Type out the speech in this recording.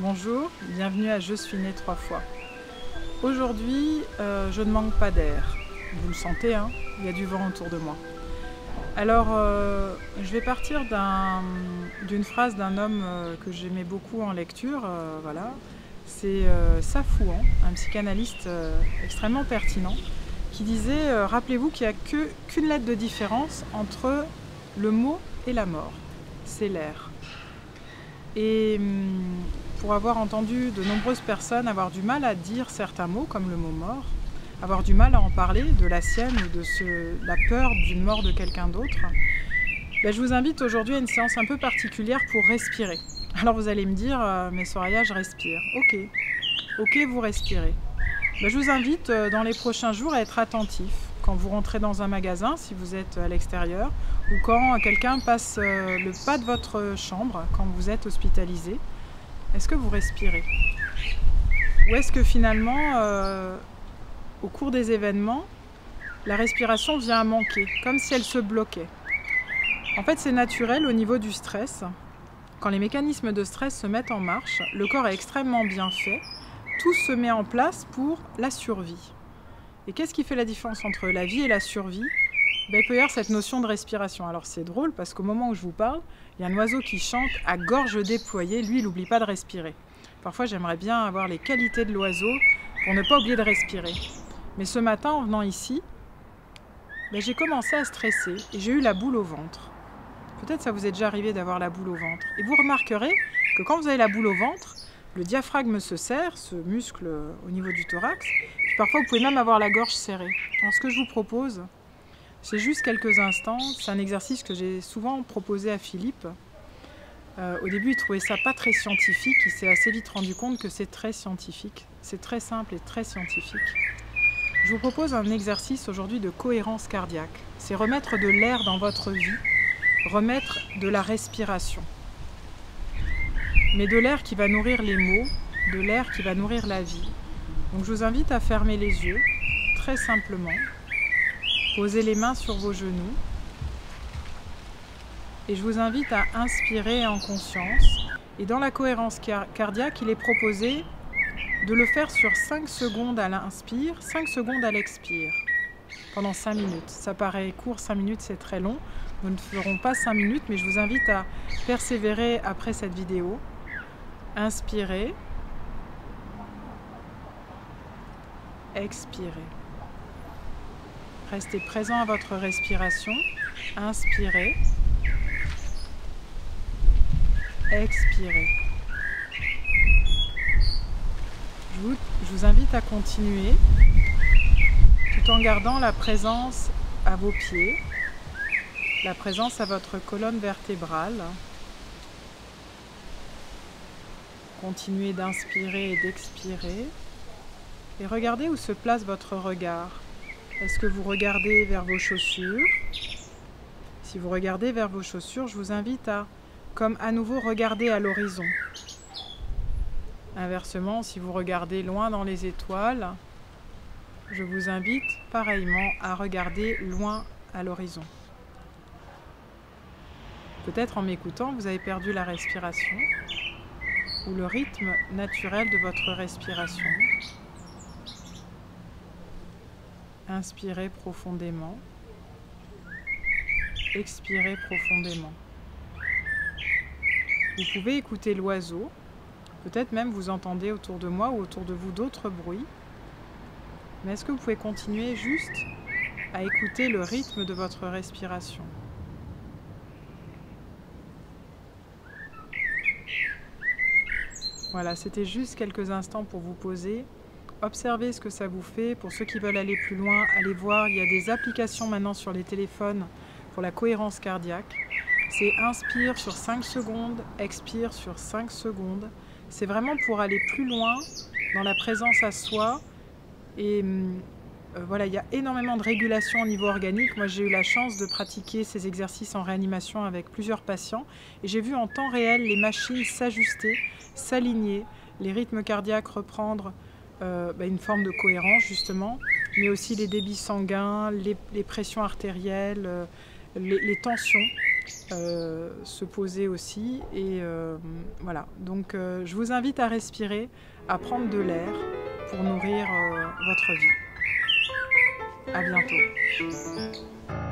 Bonjour, bienvenue à Je suis née 3 fois. Aujourd'hui, je ne manque pas d'air. Vous le sentez, hein, il y a du vent autour de moi. Alors, je vais partir d'une phrase d'un homme que j'aimais beaucoup en lecture. Voilà. C'est Safouan, un psychanalyste extrêmement pertinent, qui disait rappelez-vous qu'il n'y a qu'une lettre de différence entre le mot et la mort. C'est l'air. Et pour avoir entendu de nombreuses personnes avoir du mal à dire certains mots, comme le mot mort, avoir du mal à en parler, de la sienne ou de la peur d'une mort de quelqu'un d'autre, ben je vous invite aujourd'hui à une séance un peu particulière pour respirer. Alors vous allez me dire, mais Soraya, je respire. Ok, vous respirez. Ben je vous invite dans les prochains jours à être attentif. Quand vous rentrez dans un magasin, si vous êtes à l'extérieur, ou quand quelqu'un passe le pas de votre chambre, quand vous êtes hospitalisé, est-ce que vous respirez? Ou est-ce que finalement, au cours des événements, la respiration vient à manquer, comme si elle se bloquait? En fait, c'est naturel au niveau du stress. Quand les mécanismes de stress se mettent en marche, le corps est extrêmement bien fait, tout se met en place pour la survie. Et qu'est-ce qui fait la différence entre la vie et la survie? Ben, il peut y avoir cette notion de respiration. Alors c'est drôle parce qu'au moment où je vous parle, il y a un oiseau qui chante à gorge déployée. Lui, il n'oublie pas de respirer. Parfois, j'aimerais bien avoir les qualités de l'oiseau pour ne pas oublier de respirer. Mais ce matin, en venant ici, ben, j'ai commencé à stresser et j'ai eu la boule au ventre. Peut-être ça vous est déjà arrivé d'avoir la boule au ventre. Et vous remarquerez que quand vous avez la boule au ventre, le diaphragme se serre, ce muscle au niveau du thorax. Puis parfois, vous pouvez même avoir la gorge serrée. Alors, ce que je vous propose, c'est juste quelques instants. C'est un exercice que j'ai souvent proposé à Philippe. Au début, il trouvait ça pas très scientifique. Il s'est assez vite rendu compte que c'est très scientifique. C'est très simple et très scientifique. Je vous propose un exercice aujourd'hui de cohérence cardiaque. C'est remettre de l'air dans votre vie, remettre de la respiration. Mais de l'air qui va nourrir les mots, de l'air qui va nourrir la vie. Donc je vous invite à fermer les yeux, très simplement. Posez les mains sur vos genoux. Et je vous invite à inspirer en conscience. Et dans la cohérence cardiaque, il est proposé de le faire sur 5 secondes à l'inspire, 5 secondes à l'expire. Pendant 5 minutes. Ça paraît court, 5 minutes c'est très long. Nous ne ferons pas 5 minutes, mais je vous invite à persévérer après cette vidéo. Inspirez. Expirez. Restez présent à votre respiration. Inspirez. Expirez. Je vous invite à continuer tout en gardant la présence à vos pieds, la présence à votre colonne vertébrale. Continuez d'inspirer et d'expirer. Et regardez où se place votre regard. Est-ce que vous regardez vers vos chaussures? Si vous regardez vers vos chaussures, je vous invite à, comme à nouveau, regarder à l'horizon. Inversement, si vous regardez loin dans les étoiles, je vous invite pareillement à regarder loin à l'horizon. Peut-être en m'écoutant, vous avez perdu la respiration ou le rythme naturel de votre respiration. Inspirez profondément. Expirez profondément. Vous pouvez écouter l'oiseau. Peut-être même vous entendez autour de moi ou autour de vous d'autres bruits. Mais est-ce que vous pouvez continuer juste à écouter le rythme de votre respiration? Voilà, c'était juste quelques instants pour vous poser. Observez ce que ça vous fait. Pour ceux qui veulent aller plus loin, allez voir. Il y a des applications maintenant sur les téléphones pour la cohérence cardiaque. C'est inspire sur 5 secondes, expire sur 5 secondes. C'est vraiment pour aller plus loin dans la présence à soi. Et voilà, il y a énormément de régulation au niveau organique. Moi, j'ai eu la chance de pratiquer ces exercices en réanimation avec plusieurs patients. Et j'ai vu en temps réel les machines s'ajuster, s'aligner, les rythmes cardiaques reprendre une forme de cohérence justement, mais aussi les débits sanguins, les pressions artérielles, les tensions. se poser aussi. Et voilà, donc je vous invite à respirer, à prendre de l'air pour nourrir votre vie. À bientôt.